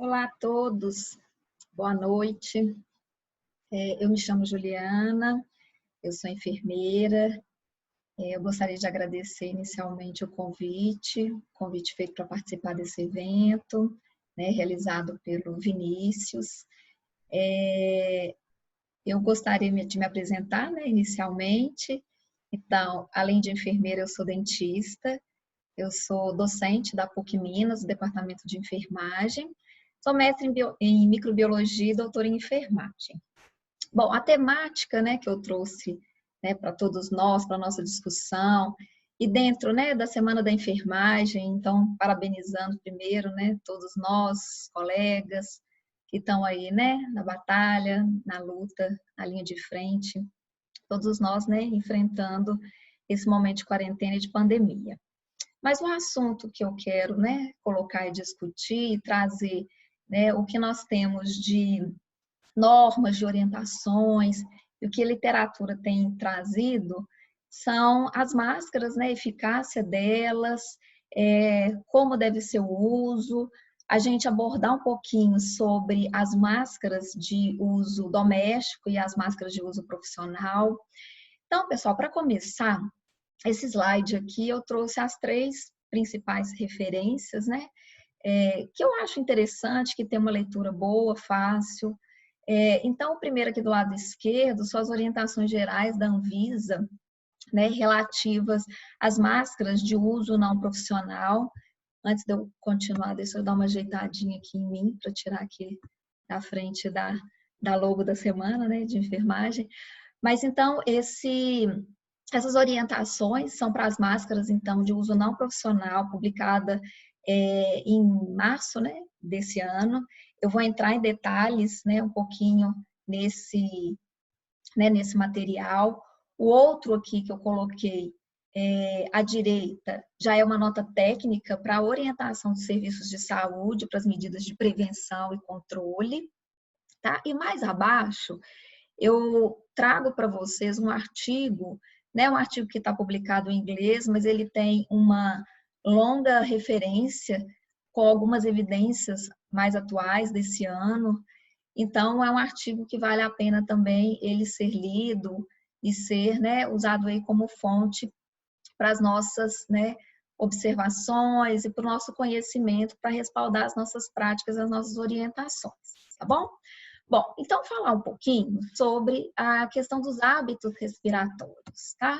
Olá a todos, boa noite. Eu me chamo Juliana, eu sou enfermeira. Eu gostaria de agradecer inicialmente o convite feito para participar desse evento, né, realizado pelo Vinícius. Eu gostaria de me apresentar, né, inicialmente. Então, além de enfermeira, eu sou dentista, eu sou docente da PUC Minas, do Departamento de Enfermagem, sou mestre em microbiologia e doutora em enfermagem. Bom, a temática, né, que eu trouxe, né, para todos nós, para a nossa discussão, e dentro, né, da Semana da Enfermagem, então, parabenizando primeiro, né, todos nós, colegas, que estão aí, né, na batalha, na luta, na linha de frente, todos nós, né, enfrentando esse momento de quarentena e de pandemia. Mas o assunto que eu quero, né, colocar e discutir e trazer, né, o que nós temos de normas, de orientações, e o que a literatura tem trazido são as máscaras, né, a eficácia delas, como deve ser o uso, a gente abordar um pouquinho sobre as máscaras de uso doméstico e as máscaras de uso profissional. Então, pessoal, para começar, esse slide aqui eu trouxe as 3 principais referências, né? Que eu acho interessante, que tem uma leitura boa, fácil. Então, o primeiro aqui do lado esquerdo são as orientações gerais da Anvisa, né, relativas às máscaras de uso não profissional. Antes de eu continuar, deixa eu dar uma ajeitadinha aqui em mim, para tirar aqui da frente da logo da semana, né, de enfermagem. Mas, então, essas orientações são para as máscaras, então, de uso não profissional, publicada em março, né, desse ano. Eu vou entrar em detalhes, né, um pouquinho nesse material. O outro aqui que eu coloquei, à direita, já é uma nota técnica para a orientação dos serviços de saúde, para as medidas de prevenção e controle, tá? E mais abaixo, eu trago para vocês um artigo, né, um artigo que está publicado em inglês, mas ele tem uma longa referência com algumas evidências mais atuais desse ano. Então, é um artigo que vale a pena também ele ser lido e ser, né, usado aí como fonte para as nossas, né, observações e para o nosso conhecimento, para respaldar as nossas práticas, as nossas orientações, tá bom? Bom, então falar um pouquinho sobre a questão dos hábitos respiratórios, tá?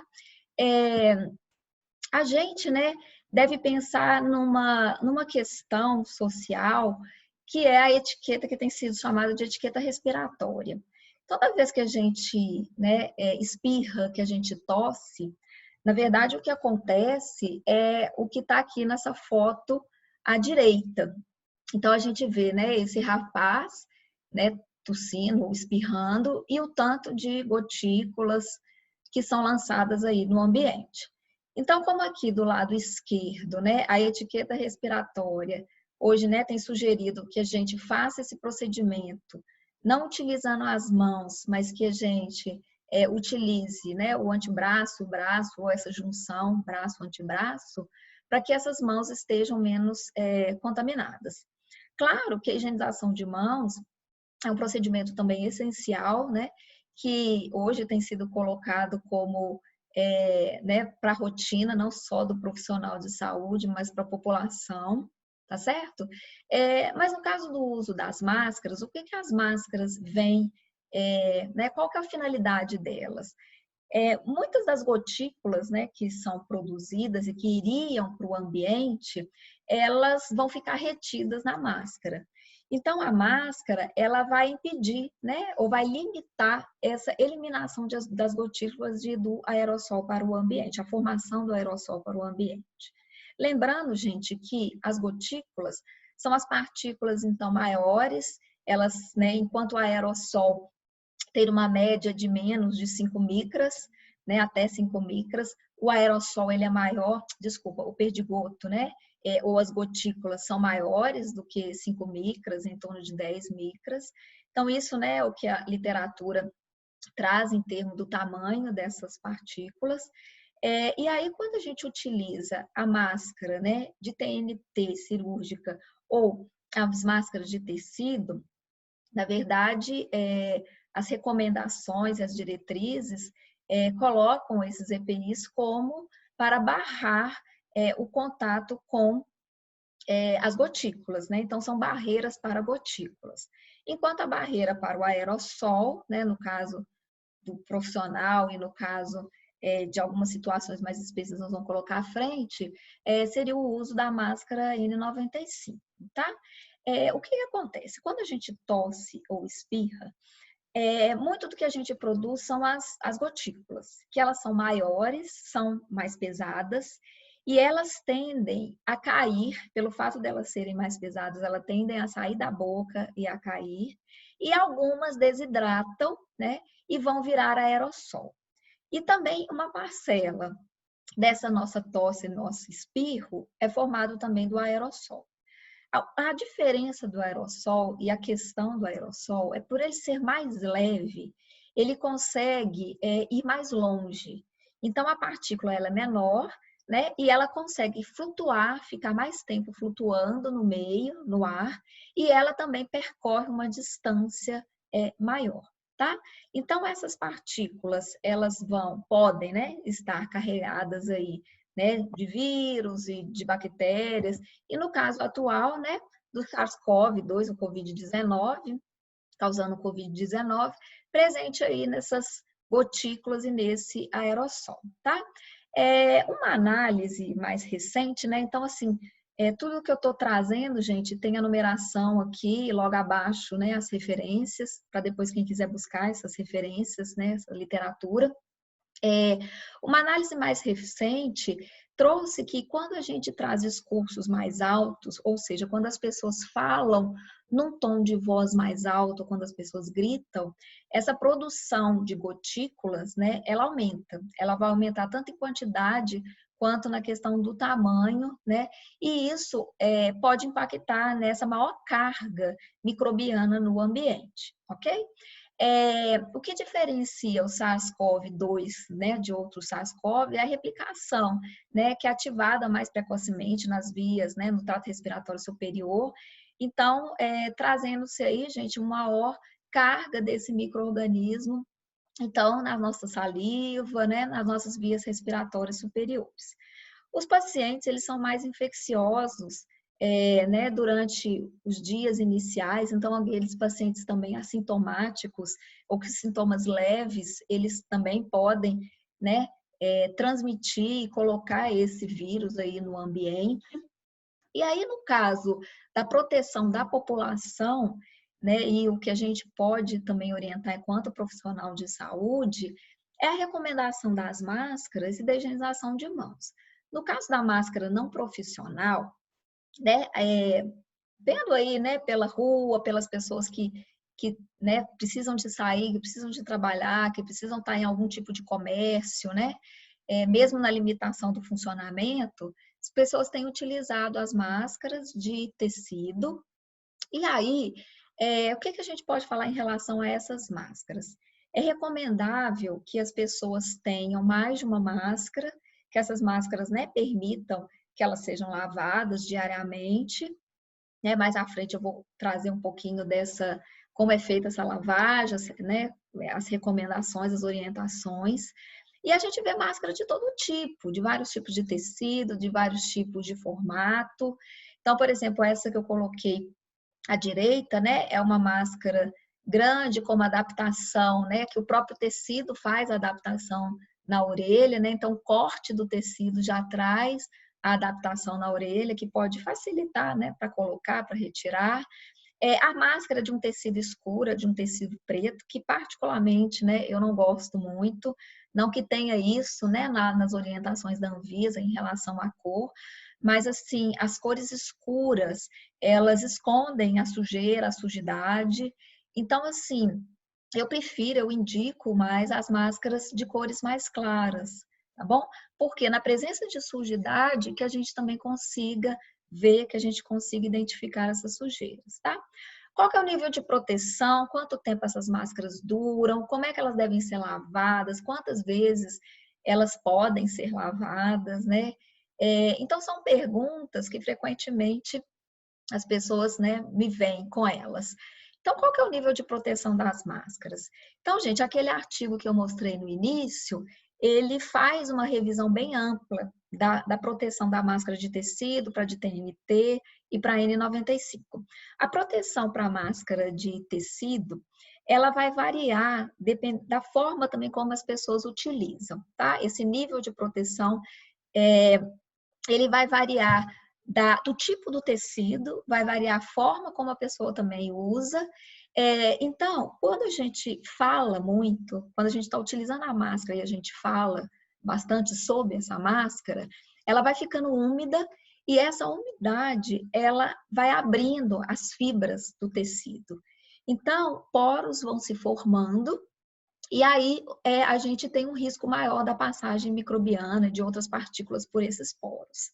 A gente, né, deve pensar numa questão social que é a etiqueta que tem sido chamada de etiqueta respiratória. Toda vez que a gente, né, espirra, que a gente tosse, na verdade o que acontece é o que está aqui nessa foto à direita. Então a gente vê, né, esse rapaz, né, tossindo, espirrando e o tanto de gotículas que são lançadas aí no ambiente. Então, como aqui do lado esquerdo, né, a etiqueta respiratória, hoje, né, tem sugerido que a gente faça esse procedimento, não utilizando as mãos, mas que a gente utilize, né, o antebraço, o braço, ou essa junção braço-antebraço, para que essas mãos estejam menos contaminadas. Claro que a higienização de mãos é um procedimento também essencial, né, que hoje tem sido colocado como né, para a rotina, não só do profissional de saúde, mas para a população, tá certo? Mas no caso do uso das máscaras, o que as máscaras vêm, né, qual que é a finalidade delas? Muitas das gotículas, né, que são produzidas e que iriam para o ambiente, elas vão ficar retidas na máscara. Então, a máscara, ela vai impedir, né, ou vai limitar essa eliminação das gotículas do aerossol para o ambiente, a formação do aerossol para o ambiente. Lembrando, gente, que as gotículas são as partículas, então, maiores, elas, né, enquanto o aerossol ter uma média de menos de 5 micras, né, até 5 micras. O aerossol ele é maior, desculpa, o perdigoto, né, ou as gotículas são maiores do que 5 micras, em torno de 10 micras. Então, isso, né, é o que a literatura traz em termos do tamanho dessas partículas. E aí, quando a gente utiliza a máscara, né, de TNT cirúrgica ou as máscaras de tecido, na verdade, as recomendações e as diretrizes colocam esses EPIs como para barrar o contato com as gotículas, né? Então, são barreiras para gotículas. Enquanto a barreira para o aerossol, né, no caso do profissional e no caso de algumas situações mais específicas, nós vamos colocar à frente, seria o uso da máscara N95, tá? O que acontece? Quando a gente tosse ou espirra, muito do que a gente produz são as gotículas, que elas são maiores, são mais pesadas, e elas tendem a cair, pelo fato delas serem mais pesadas, elas tendem a sair da boca e a cair, e algumas desidratam, né, e vão virar aerossol. E também uma parcela dessa nossa tosse, nosso espirro, é formado também do aerossol. A diferença do aerossol e a questão do aerossol é por ele ser mais leve, ele consegue ir mais longe. Então, a partícula ela é menor, né? E ela consegue flutuar, ficar mais tempo flutuando no meio, no ar, e ela também percorre uma distância maior, tá? Então, essas partículas, elas podem, né, estar carregadas aí, né, de vírus e de bactérias, e no caso atual, né, do SARS-CoV-2, o COVID-19, causando o COVID-19, presente aí nessas gotículas e nesse aerossol, tá? Uma análise mais recente, né, então assim, tudo que eu estou trazendo, gente, tem a numeração aqui, logo abaixo, né, as referências, para depois quem quiser buscar essas referências, né, essa literatura. Uma análise mais recente trouxe que quando a gente traz discursos mais altos, ou seja, quando as pessoas falam num tom de voz mais alto, quando as pessoas gritam, essa produção de gotículas, né, ela aumenta. Ela vai aumentar tanto em quantidade quanto na questão do tamanho, né? E isso pode impactar nessa maior carga microbiana no ambiente, ok? O que diferencia o SARS-CoV-2, né, de outros SARS-CoV é a replicação, né, que é ativada mais precocemente nas vias, né, no trato respiratório superior. Então, trazendo-se aí, gente, uma maior carga desse micro-organismo, então, na nossa saliva, né, nas nossas vias respiratórias superiores. Os pacientes, eles são mais infecciosos, né, durante os dias iniciais, então aqueles pacientes também assintomáticos ou com sintomas leves, eles também podem, né, transmitir e colocar esse vírus aí no ambiente. E aí, no caso da proteção da população, né, e o que a gente pode também orientar enquanto profissional de saúde, é a recomendação das máscaras e da higienização de mãos. No caso da máscara não profissional, né, vendo aí, né, pela rua, pelas pessoas que né, precisam de sair, que precisam de trabalhar, que precisam estar em algum tipo de comércio, né, mesmo na limitação do funcionamento, as pessoas têm utilizado as máscaras de tecido. E aí, o que a gente pode falar em relação a essas máscaras? É recomendável que as pessoas tenham mais de uma máscara, que essas máscaras, né, permitam que elas sejam lavadas diariamente, né? Mais à frente eu vou trazer um pouquinho dessa, como é feita essa lavagem, né? As recomendações, as orientações. E a gente vê máscara de todo tipo, de vários tipos de tecido, de vários tipos de formato. Então, por exemplo, essa que eu coloquei à direita, né, é uma máscara grande, com uma adaptação, né, que o próprio tecido faz a adaptação na orelha, né, então o corte do tecido já traz a adaptação na orelha, que pode facilitar, né, para colocar, para retirar. A máscara de um tecido escura, de um tecido preto, que particularmente, né, eu não gosto muito, não que tenha isso, né, nas orientações da Anvisa em relação à cor, mas assim, as cores escuras, elas escondem a sujeira, a sujidade. Então, assim, eu indico mais as máscaras de cores mais claras, tá bom? Porque na presença de sujidade que a gente também consiga ver, que a gente consiga identificar essas sujeiras, tá? Qual que é o nível de proteção? Quanto tempo essas máscaras duram? Como é que elas devem ser lavadas? Quantas vezes elas podem ser lavadas, né? Então, são perguntas que frequentemente as pessoas, né, me veem com elas. Então, qual que é o nível de proteção das máscaras? Então, gente, aquele artigo que eu mostrei no início, ele faz uma revisão bem ampla da proteção da máscara de tecido para de TNT e para N95. A proteção para a máscara de tecido, ela vai variar da forma também como as pessoas utilizam, tá? Esse nível de proteção, ele vai variar do tipo do tecido, vai variar a forma como a pessoa também usa. Então, quando a gente fala muito, quando a gente está utilizando a máscara e a gente fala bastante sobre essa máscara, ela vai ficando úmida e essa umidade, ela vai abrindo as fibras do tecido. Então, poros vão se formando e aí a gente tem um risco maior da passagem microbiana de outras partículas por esses poros.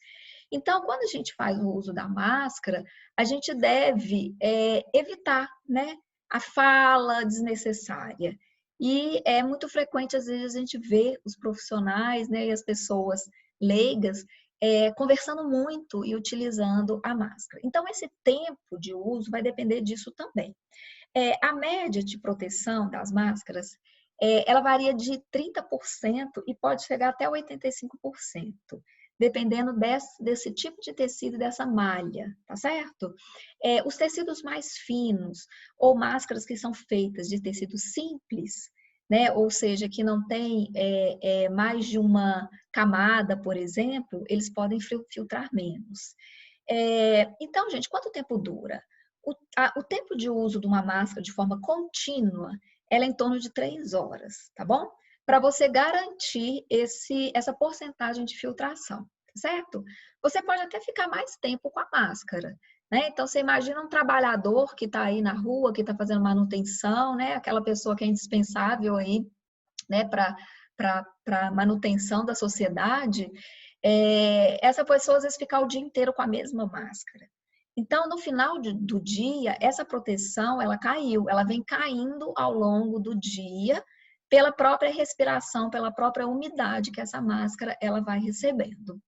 Então, quando a gente faz o uso da máscara, a gente deve evitar, né, a fala desnecessária. E é muito frequente, às vezes, a gente vê os profissionais, né, e as pessoas leigas conversando muito e utilizando a máscara. Então, esse tempo de uso vai depender disso também. A média de proteção das máscaras, ela varia de 30% e pode chegar até 85%, dependendo desse tipo de tecido, dessa malha, tá certo? Os tecidos mais finos ou máscaras que são feitas de tecido simples, né? Ou seja, que não tem mais de uma camada, por exemplo, eles podem filtrar menos. Então, gente, quanto tempo dura? O tempo de uso de uma máscara de forma contínua, ela é em torno de 3 horas, tá bom? Para você garantir essa porcentagem de filtração, certo? Você pode até ficar mais tempo com a máscara, né? Então, você imagina um trabalhador que está aí na rua, que está fazendo manutenção, né? Aquela pessoa que é indispensável aí, né? Para manutenção da sociedade, essa pessoa às vezes fica o dia inteiro com a mesma máscara. Então, no final do dia, essa proteção, ela caiu, ela vem caindo ao longo do dia pela própria respiração, pela própria umidade que essa máscara ela vai recebendo.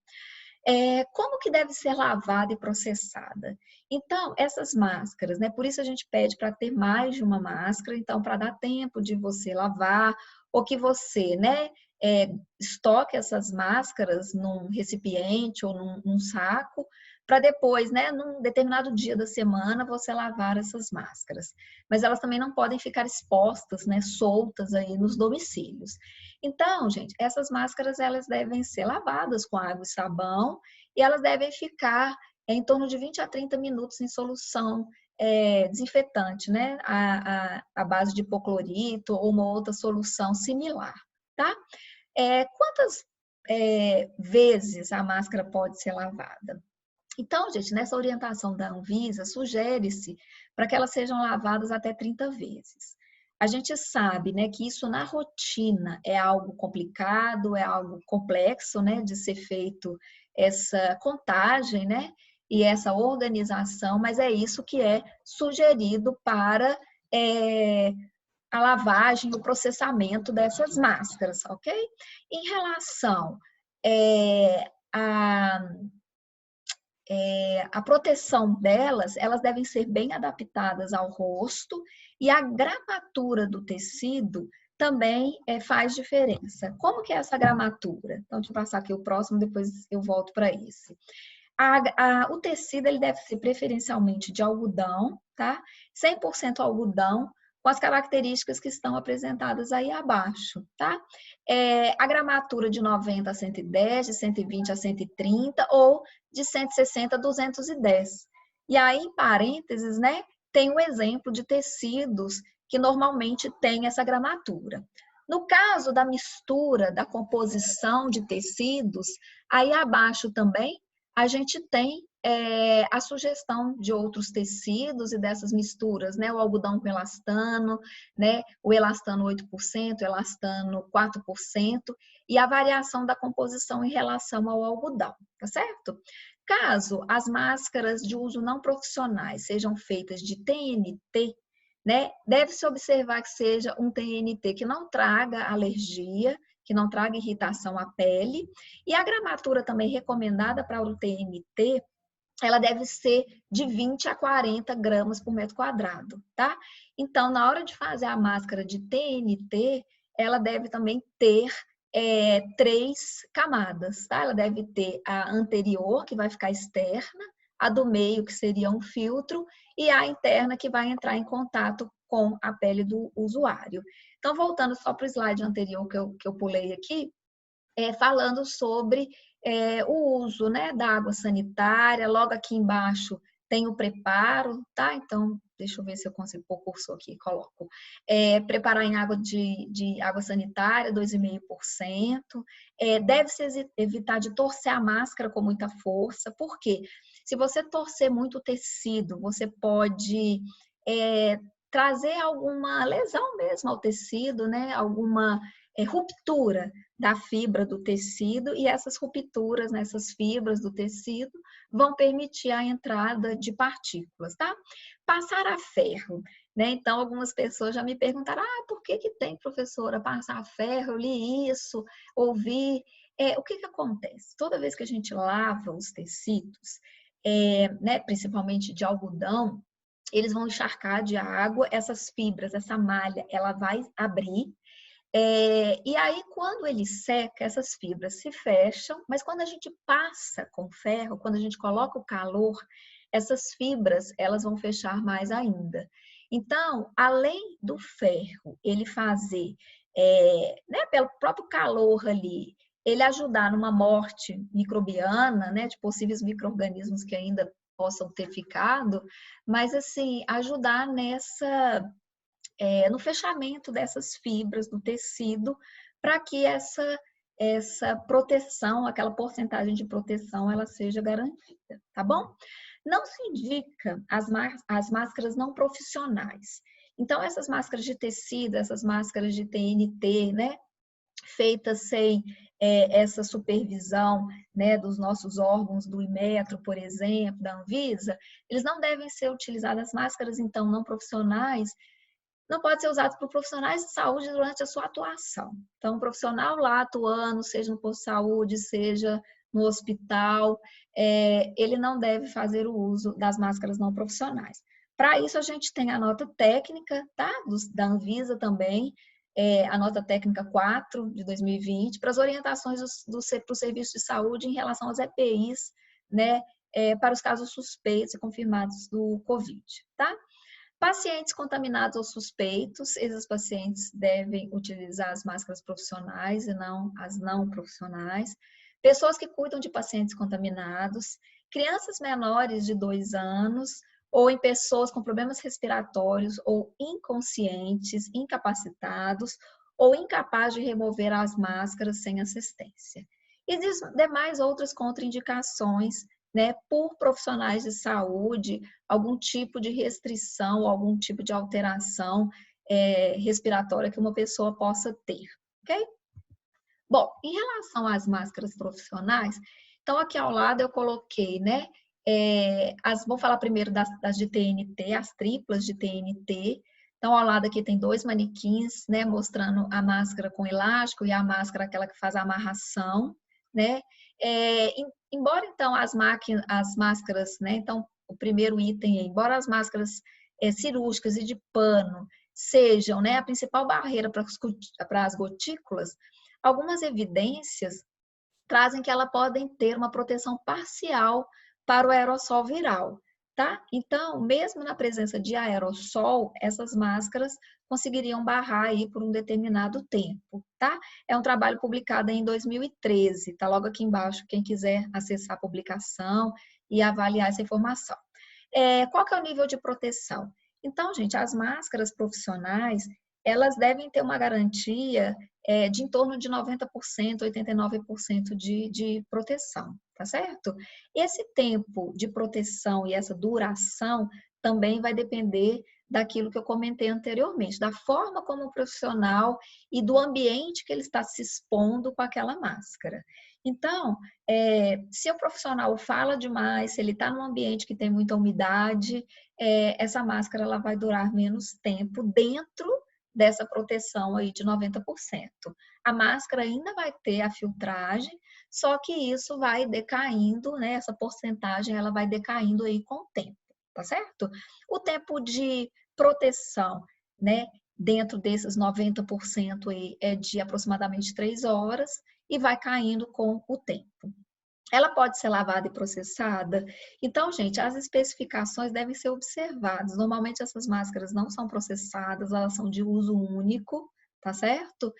Como que deve ser lavada e processada? Então, essas máscaras, né? Por isso a gente pede para ter mais de uma máscara, então, para dar tempo de você lavar, ou que você, né, estoque essas máscaras num recipiente ou num saco, para depois, né, num determinado dia da semana, você lavar essas máscaras. Mas elas também não podem ficar expostas, né, soltas aí nos domicílios. Então, gente, essas máscaras elas devem ser lavadas com água e sabão e elas devem ficar em torno de 20 a 30 minutos em solução desinfetante, né? A base de hipoclorito ou uma outra solução similar, tá? Quantas vezes a máscara pode ser lavada? Então, gente, nessa orientação da Anvisa, sugere-se para que elas sejam lavadas até 30 vezes. A gente sabe, né, que isso na rotina é algo complicado, é algo complexo, né, de ser feito essa contagem, né, e essa organização, mas é isso que é sugerido para a lavagem, o processamento dessas máscaras, ok? Em relação a proteção delas, elas devem ser bem adaptadas ao rosto e a gramatura do tecido também faz diferença. Como que é essa gramatura? Então, deixa eu passar aqui o próximo, depois eu volto para esse. O tecido ele deve ser preferencialmente de algodão, tá? 100% algodão, com as características que estão apresentadas aí abaixo, tá? A gramatura de 90 a 110, de 120 a 130 ou de 160 a 210. E aí, em parênteses, né, tem um exemplo de tecidos que normalmente tem essa gramatura. No caso da mistura, da composição de tecidos, aí abaixo também a gente tem a sugestão de outros tecidos e dessas misturas, né? O algodão com elastano, né? O elastano 8%, o elastano 4%, e a variação da composição em relação ao algodão, tá certo? Caso as máscaras de uso não profissionais sejam feitas de TNT, né? Deve-se observar que seja um TNT que não traga alergia, que não traga irritação à pele, e a gramatura também recomendada para o TNT ela deve ser de 20 a 40 gramas por metro quadrado, tá? Então, na hora de fazer a máscara de TNT, ela deve também ter 3 camadas, tá? Ela deve ter a anterior, que vai ficar externa, a do meio, que seria um filtro, e a interna, que vai entrar em contato com a pele do usuário. Então, voltando só para o slide anterior que eu pulei aqui, falando sobre o uso, né, da água sanitária. Logo aqui embaixo tem o preparo, tá? Então, deixa eu ver se eu consigo pôr o cursor aqui, coloco. Preparar em água de água sanitária, 2,5%. Deve-se evitar de torcer a máscara com muita força, porque se você torcer muito o tecido, você pode trazer alguma lesão mesmo ao tecido, né? Alguma ruptura da fibra do tecido, e essas rupturas nessas fibras do tecido vão permitir a entrada de partículas, tá? Passar a ferro, né? Então, algumas pessoas já me perguntaram, por que tem, professora, passar a ferro? Eu li isso, ouvi. O que acontece? Toda vez que a gente lava os tecidos, né, principalmente de algodão, eles vão encharcar de água, essas fibras, essa malha, ela vai abrir. E aí, quando ele seca, essas fibras se fecham, mas quando a gente passa com ferro, quando a gente coloca o calor, essas fibras, elas vão fechar mais ainda. Então, além do ferro, ele fazer, né, pelo próprio calor ali, ele ajudar numa morte microbiana, né, de possíveis micro-organismos que ainda possam ter ficado, mas assim, ajudar no fechamento dessas fibras do tecido, para que essa proteção, aquela porcentagem de proteção, ela seja garantida, tá bom? Não se indica as máscaras não profissionais. Então, essas máscaras de tecido, essas máscaras de TNT, né, feitas sem essa supervisão, né, dos nossos órgãos, do Inmetro, por exemplo, da Anvisa, eles não devem ser utilizadas. As máscaras, então, não profissionais não pode ser usado por profissionais de saúde durante a sua atuação. Então, um profissional lá atuando, seja no posto de saúde, seja no hospital, ele não deve fazer o uso das máscaras não profissionais. Para isso, a gente tem a nota técnica, tá? Da Anvisa também, a nota técnica 4 de 2020, para as orientações do serviço de saúde em relação às EPIs, né? Para os casos suspeitos e confirmados do Covid, tá? Pacientes contaminados ou suspeitos, esses pacientes devem utilizar as máscaras profissionais e não as não profissionais. Pessoas que cuidam de pacientes contaminados, crianças menores de 2 anos, ou em pessoas com problemas respiratórios ou inconscientes, incapacitados, ou incapazes de remover as máscaras sem assistência. E demais outras contraindicações, né, por profissionais de saúde, algum tipo de restrição, algum tipo de alteração respiratória que uma pessoa possa ter, ok? Bom, em relação às máscaras profissionais, então aqui ao lado eu coloquei, né, vou falar primeiro das de TNT, as triplas de TNT. Então, ao lado aqui tem 2 manequins, né, mostrando a máscara com elástico e a máscara aquela que faz a amarração, né? Embora então as máscaras, né, então o primeiro item, embora as máscaras cirúrgicas e de pano sejam, né, a principal barreira para as gotículas, algumas evidências trazem que elas podem ter uma proteção parcial para o aerossol viral, tá? Então, mesmo na presença de aerossol, essas máscaras conseguiriam barrar aí por um determinado tempo, tá? É um trabalho publicado em 2013, tá logo aqui embaixo, quem quiser acessar a publicação e avaliar essa informação. Qual que é o nível de proteção? Então, gente, as máscaras profissionais, elas devem ter uma garantia de em torno de 90%, 89% de proteção, tá certo? Esse tempo de proteção e essa duração também vai depender daquilo que eu comentei anteriormente, da forma como o profissional e do ambiente que ele está se expondo com aquela máscara. Então, se o profissional fala demais, se ele está num ambiente que tem muita umidade, essa máscara ela vai durar menos tempo dentro, dessa proteção aí de 90%. A máscara ainda vai ter a filtragem, só que isso vai decaindo, né? Essa porcentagem ela vai decaindo aí com o tempo, tá certo? O tempo de proteção, né? Dentro desses 90% aí é de aproximadamente 3 horas e vai caindo com o tempo. Ela pode ser lavada e processada. Então, gente, as especificações devem ser observadas. Normalmente, essas máscaras não são processadas, elas são de uso único, tá certo?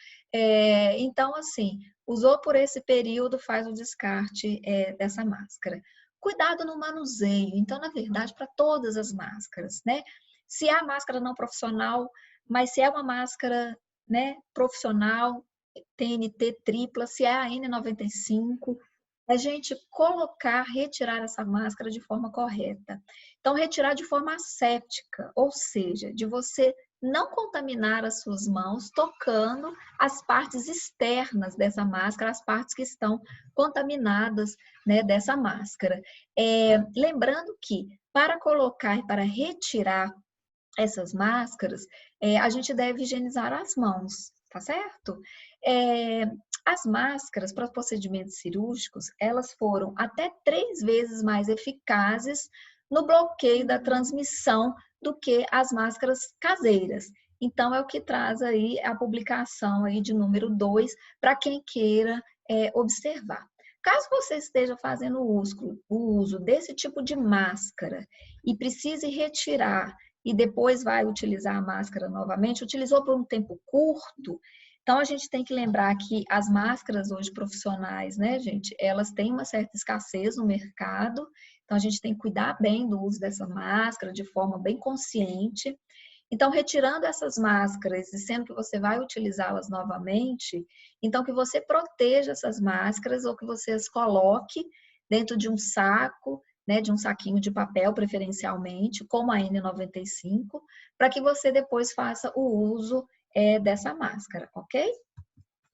Então, assim, usou por esse período, faz o descarte dessa máscara. Cuidado no manuseio. Então, na verdade, para todas as máscaras, né? Se é a máscara não profissional, mas se é uma máscara, né, profissional, TNT tripla, se é a N95, a gente colocar, retirar essa máscara de forma correta. Então, retirar de forma asséptica, ou seja, de você não contaminar as suas mãos tocando as partes externas dessa máscara, as partes que estão contaminadas, né, dessa máscara. Lembrando que para colocar e para retirar essas máscaras, a gente deve higienizar as mãos, tá certo? As máscaras para procedimentos cirúrgicos, elas foram até 3 vezes mais eficazes no bloqueio da transmissão do que as máscaras caseiras. Então, é o que traz aí a publicação aí de número 2 para quem queira observar. Caso você esteja fazendo o uso desse tipo de máscara e precise retirar e depois vai utilizar a máscara novamente, utilizou por um tempo curto, então a gente tem que lembrar que as máscaras hoje profissionais, né, gente, elas têm uma certa escassez no mercado, então a gente tem que cuidar bem do uso dessa máscara de forma bem consciente. Então, retirando essas máscaras e sendo que você vai utilizá-las novamente, então que você proteja essas máscaras ou que você as coloque dentro de um saco, né, de um saquinho de papel, preferencialmente, como a N95, para que você depois faça o uso dessa máscara, ok?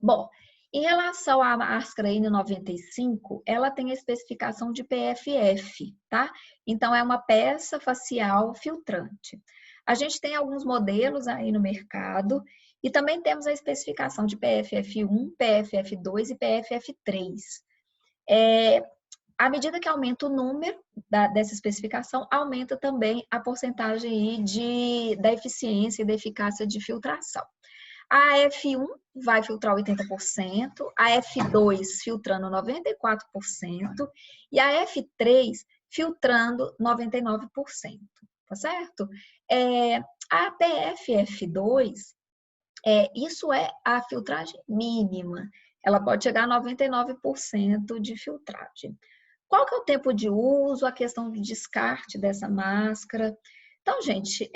Bom, em relação à máscara N95, ela tem a especificação de PFF, tá? Então, é uma peça facial filtrante. A gente tem alguns modelos aí no mercado e também temos a especificação de PFF1, PFF2 e PFF3. À medida que aumenta o número dessa especificação, aumenta também a porcentagem da eficiência e da eficácia de filtração. A F1 vai filtrar 80%, a F2 filtrando 94% e a F3 filtrando 99%, tá certo? A PFF2, isso é a filtragem mínima, ela pode chegar a 99% de filtragem. Qual que é o tempo de uso, a questão do descarte dessa máscara? Então, gente,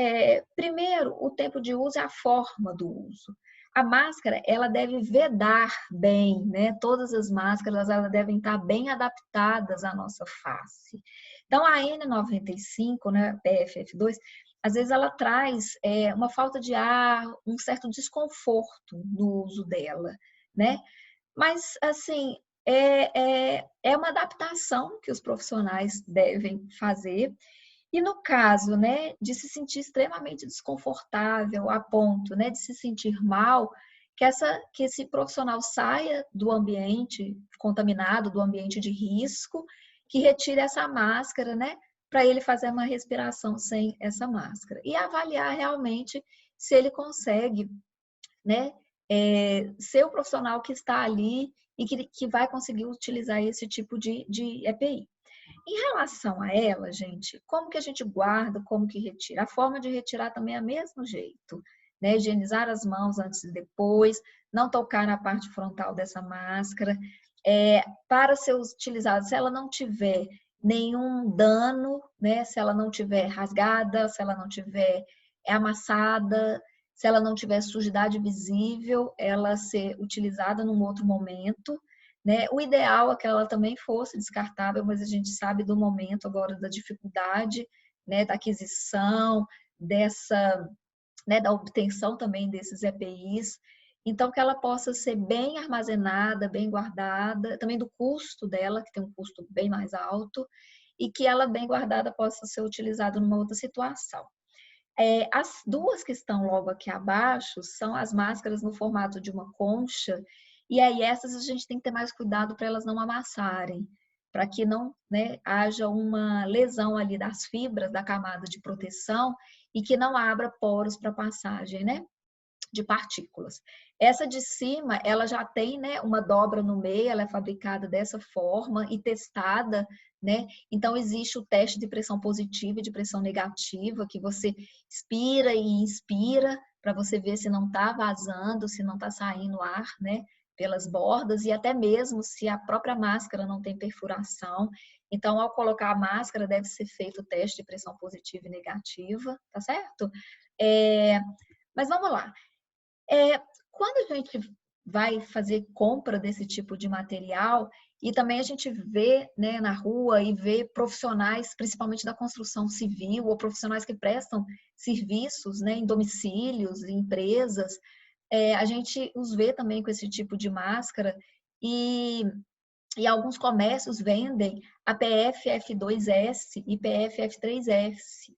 primeiro, o tempo de uso é a forma do uso. A máscara, ela deve vedar bem, né? Todas as máscaras, elas devem estar bem adaptadas à nossa face. Então, a N95, né, PFF2, às vezes ela traz uma falta de ar, um certo desconforto no uso dela, né? Mas, assim, é uma adaptação que os profissionais devem fazer. E no caso, né, de se sentir extremamente desconfortável a ponto, né, de se sentir mal, que esse profissional saia do ambiente contaminado, do ambiente de risco, que retire essa máscara, né, para ele fazer uma respiração sem essa máscara. E avaliar realmente se ele consegue, né, ser o profissional que está ali e que vai conseguir utilizar esse tipo de EPI. Em relação a ela, gente, como que a gente guarda, como que retira? A forma de retirar também é do mesmo jeito, né? Higienizar as mãos antes e depois, não tocar na parte frontal dessa máscara. Para ser utilizada, se ela não tiver nenhum dano, né? Se ela não tiver rasgada, se ela não tiver amassada, se ela não tiver sujidade visível, ela ser utilizada num outro momento, né? O ideal é que ela também fosse descartável, mas a gente sabe do momento agora da dificuldade, né, da aquisição, né, da obtenção também desses EPIs. Então, que ela possa ser bem armazenada, bem guardada, também do custo dela, que tem um custo bem mais alto, e que ela bem guardada possa ser utilizada numa outra situação. As duas que estão logo aqui abaixo são as máscaras no formato de uma concha, e aí essas a gente tem que ter mais cuidado para elas não amassarem, para que não, né, haja uma lesão ali das fibras da camada de proteção e que não abra poros para passagem, né, de partículas. Essa de cima, ela já tem, né, uma dobra no meio, ela é fabricada dessa forma e testada, né? Então existe o teste de pressão positiva e de pressão negativa, que você expira e inspira para você ver se não está vazando, se não está saindo ar, né, pelas bordas e até mesmo se a própria máscara não tem perfuração. Então, ao colocar a máscara, deve ser feito o teste de pressão positiva e negativa, tá certo? Mas vamos lá. Quando a gente vai fazer compra desse tipo de material, e também a gente vê, né, na rua e vê profissionais, principalmente da construção civil, ou profissionais que prestam serviços, né, em domicílios, em empresas, a gente os vê também com esse tipo de máscara e alguns comércios vendem a PFF2S e PFF3S.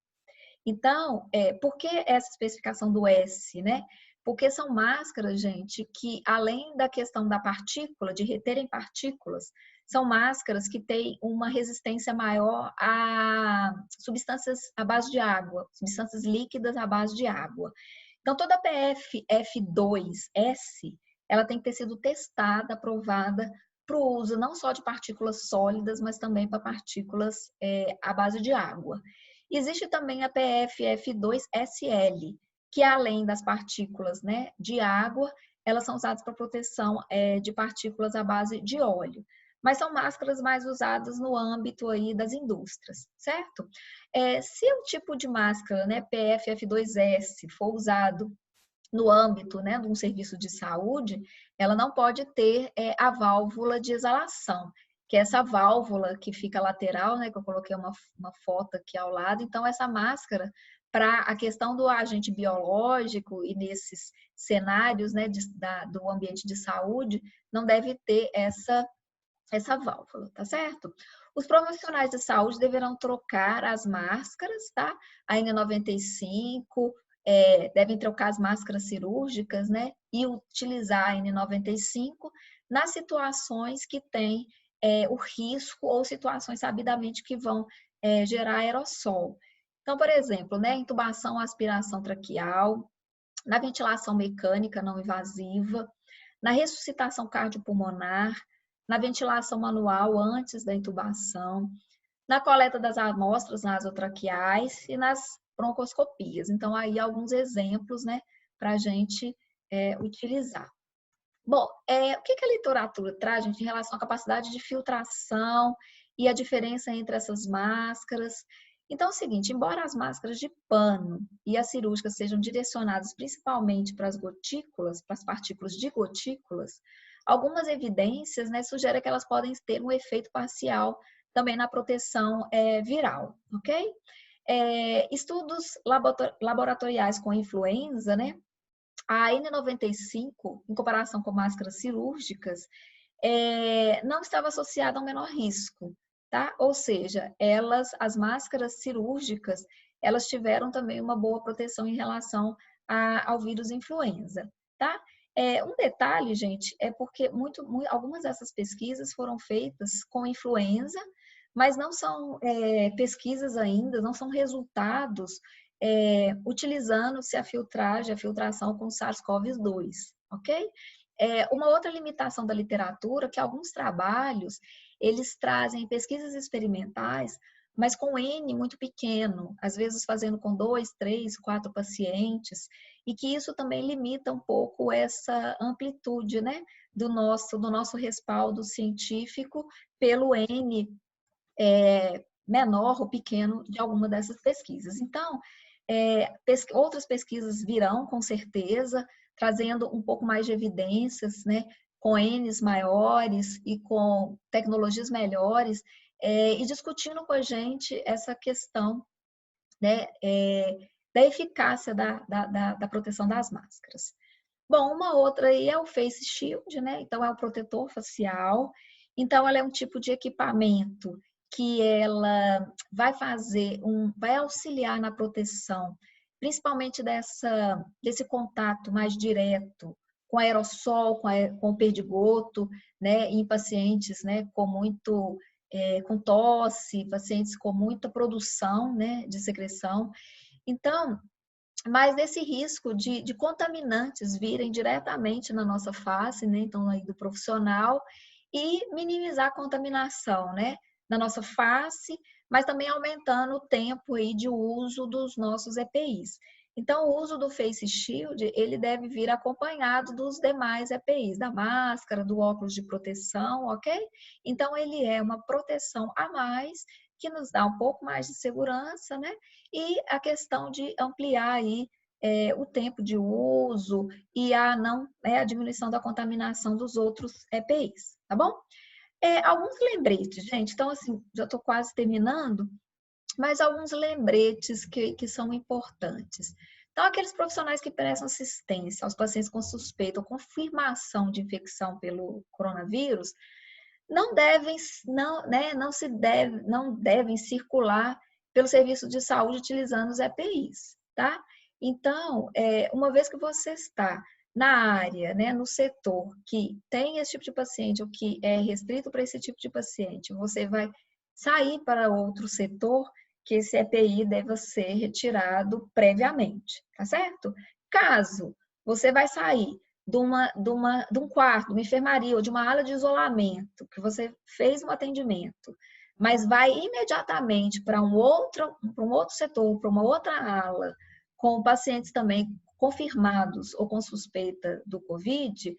Então, por que essa especificação do S, né? Porque são máscaras, gente, que além da questão da partícula, de reterem partículas, são máscaras que têm uma resistência maior a substâncias à base de água, substâncias líquidas à base de água. Então, toda a PFF2S, ela tem que ter sido testada, aprovada para o uso não só de partículas sólidas, mas também para partículas à base de água. Existe também a PFF2SL, que além das partículas, né, de água, elas são usadas para proteção de partículas à base de óleo. Mas são máscaras mais usadas no âmbito aí das indústrias, certo? Se o tipo de máscara, né, PFF2S, for usado no âmbito, né, de um serviço de saúde, ela não pode ter a válvula de exalação, que é essa válvula que fica lateral, né, que eu coloquei uma foto aqui ao lado. Então, essa máscara, para a questão do agente biológico e nesses cenários, né, do ambiente de saúde, não deve ter essa válvula, tá certo? Os profissionais de saúde deverão trocar as máscaras, tá? A N95, devem trocar as máscaras cirúrgicas, né? E utilizar a N95 nas situações que tem o risco ou situações sabidamente que vão gerar aerossol. Então, por exemplo, né? Intubação, aspiração traqueal, na ventilação mecânica não invasiva, na ressuscitação cardiopulmonar, na ventilação manual antes da intubação, na coleta das amostras nasotraqueais e nas broncoscopias. Então, aí alguns exemplos, né, para a gente utilizar. Bom, o que a literatura traz, gente, em relação à capacidade de filtração e a diferença entre essas máscaras? Então, é o seguinte, embora as máscaras de pano e as cirúrgicas sejam direcionadas principalmente para as gotículas, para as partículas de gotículas, algumas evidências, né, sugerem que elas podem ter um efeito parcial também na proteção viral, ok? Estudos laboratoriais com influenza, né? A N95, em comparação com máscaras cirúrgicas, não estava associada a um menor risco, tá? Ou seja, as máscaras cirúrgicas, elas tiveram também uma boa proteção em relação ao vírus influenza, tá? Um detalhe, gente, é porque algumas dessas pesquisas foram feitas com influenza, mas não são pesquisas ainda, não são resultados utilizando-se a filtração com SARS-CoV-2, ok? Uma outra limitação da literatura, que alguns trabalhos, eles trazem pesquisas experimentais, mas com N muito pequeno, às vezes fazendo com 2, 3, 4 pacientes, e que isso também limita um pouco essa amplitude, né, do nosso respaldo científico pelo N menor ou pequeno de alguma dessas pesquisas. Então, outras pesquisas virão, com certeza, trazendo um pouco mais de evidências, né, com Ns maiores e com tecnologias melhores, e discutindo com a gente essa questão, né, da eficácia da proteção das máscaras. Bom, uma outra aí é o Face Shield, né? Então, é o protetor facial. Então, ela é um tipo de equipamento que ela vai auxiliar na proteção principalmente desse contato mais direto com aerossol, com o perdigoto, né, em pacientes, né, com tosse, pacientes com muita produção, né, de secreção. Então, mas desse risco de contaminantes virem diretamente na nossa face, né, então aí do profissional, e minimizar a contaminação, né, na nossa face, mas também aumentando o tempo aí de uso dos nossos EPIs. Então, o uso do Face Shield, ele deve vir acompanhado dos demais EPIs, da máscara, do óculos de proteção, ok? Então, ele é uma proteção a mais, que nos dá um pouco mais de segurança, né? E a questão de ampliar aí o tempo de uso e a diminuição da contaminação dos outros EPIs, tá bom? Alguns lembretes, gente. Então, assim, já estou quase terminando, mas alguns lembretes que são importantes. Então, aqueles profissionais que prestam assistência aos pacientes com suspeita ou confirmação de infecção pelo coronavírus não devem, não devem circular pelo serviço de saúde utilizando os EPIs, tá? Então, uma vez que você está na área, né, no setor que tem esse tipo de paciente ou que é restrito para esse tipo de paciente, você vai sair para outro setor que esse EPI deve ser retirado previamente, tá certo? Caso você vai sair de um quarto, de uma enfermaria ou de uma ala de isolamento, que você fez um atendimento, mas vai imediatamente para um outro setor, para uma outra ala, com pacientes também confirmados ou com suspeita do Covid,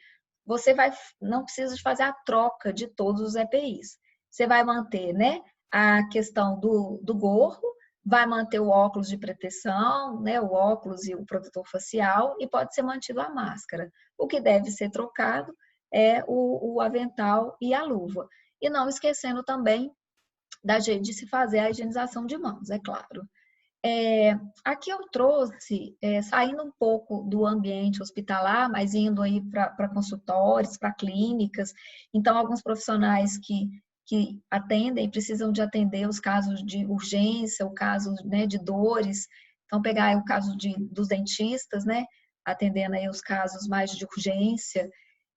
não precisa de fazer a troca de todos os EPIs. Você vai manter, né, a questão do gorro, vai manter o óculos de proteção, né, o óculos e o protetor facial, e pode ser mantido a máscara. O que deve ser trocado é o avental e a luva. E não esquecendo também de se fazer a higienização de mãos, é claro. Aqui eu trouxe, saindo um pouco do ambiente hospitalar, mas indo aí para consultórios, para clínicas. Então, alguns profissionais que atendem, precisam de atender os casos de urgência, o caso, né, de dores. Então, pegar aí o caso dos dentistas, né, atendendo aí os casos mais de urgência.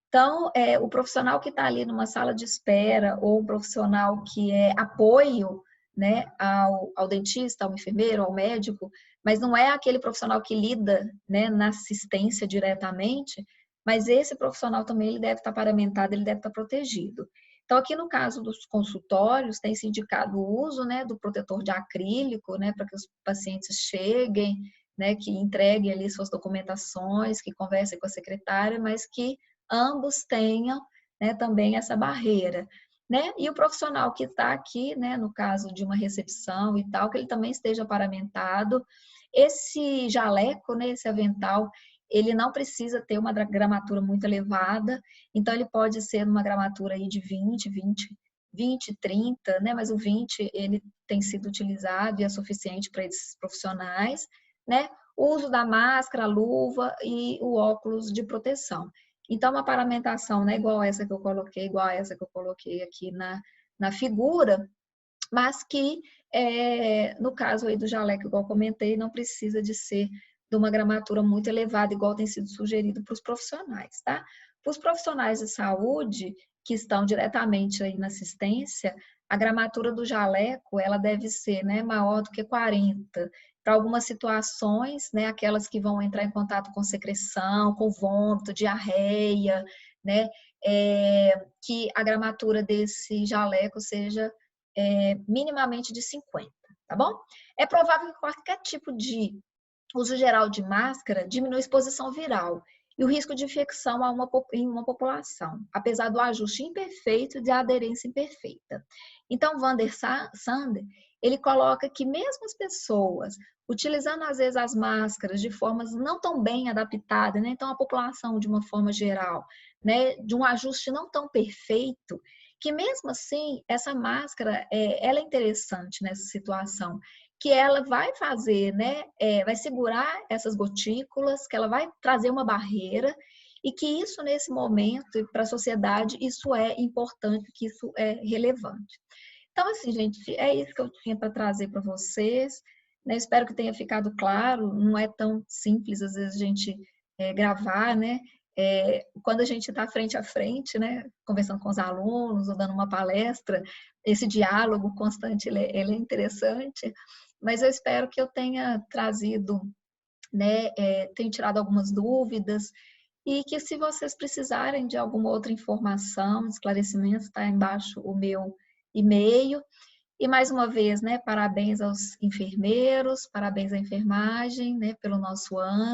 Então, o profissional que está ali numa sala de espera ou o profissional que é apoio, né, ao dentista, ao enfermeiro, ao médico, mas não é aquele profissional que lida, né, na assistência diretamente, mas esse profissional também ele deve estar paramentado, ele deve estar protegido. Então, aqui no caso dos consultórios, tem se indicado o uso, né, do protetor de acrílico, né, para que os pacientes cheguem, né, que entreguem ali suas documentações, que conversem com a secretária, mas que ambos tenham, né, também essa barreira, né? E o profissional que está aqui, né, no caso de uma recepção e tal, que ele também esteja paramentado. Esse jaleco, né, esse avental, ele não precisa ter uma gramatura muito elevada, então ele pode ser uma gramatura aí de 20, 30, né? Mas o 20 ele tem sido utilizado e é suficiente para esses profissionais, né? O uso da máscara, a luva e o óculos de proteção. Então, uma paramentação, né, igual essa que eu coloquei aqui na figura, mas que, no caso aí do jaleco, igual eu comentei, não precisa de ser de uma gramatura muito elevada, igual tem sido sugerido para os profissionais, tá? Para os profissionais de saúde, que estão diretamente aí na assistência, a gramatura do jaleco, ela deve ser, né, maior do que 40. Para algumas situações, né, aquelas que vão entrar em contato com secreção, com vômito, diarreia, né, que a gramatura desse jaleco seja minimamente de 50, tá bom? É provável que qualquer tipo de uso geral de máscara diminui a exposição viral e o risco de infecção em uma população, apesar do ajuste imperfeito e de aderência imperfeita. Então, Vander Sander, ele coloca que mesmo as pessoas utilizando às vezes as máscaras de formas não tão bem adaptadas, né? Então a população de uma forma geral, né, de um ajuste não tão perfeito, que mesmo assim essa máscara ela é interessante nessa situação, que ela vai fazer, né, vai segurar essas gotículas, que ela vai trazer uma barreira e que isso nesse momento para a sociedade isso é importante, que isso é relevante. Então assim, gente, é isso que eu tinha para trazer para vocês. né? Espero que tenha ficado claro, não é tão simples às vezes a gente gravar, né? Quando a gente está frente a frente, né, conversando com os alunos ou dando uma palestra, esse diálogo constante ele é interessante, mas eu espero que eu tenha trazido, né, tenho tirado algumas dúvidas e que se vocês precisarem de alguma outra informação, esclarecimento, está embaixo o meu e-mail. E mais uma vez, né, parabéns aos enfermeiros, parabéns à enfermagem, né, pelo nosso ano.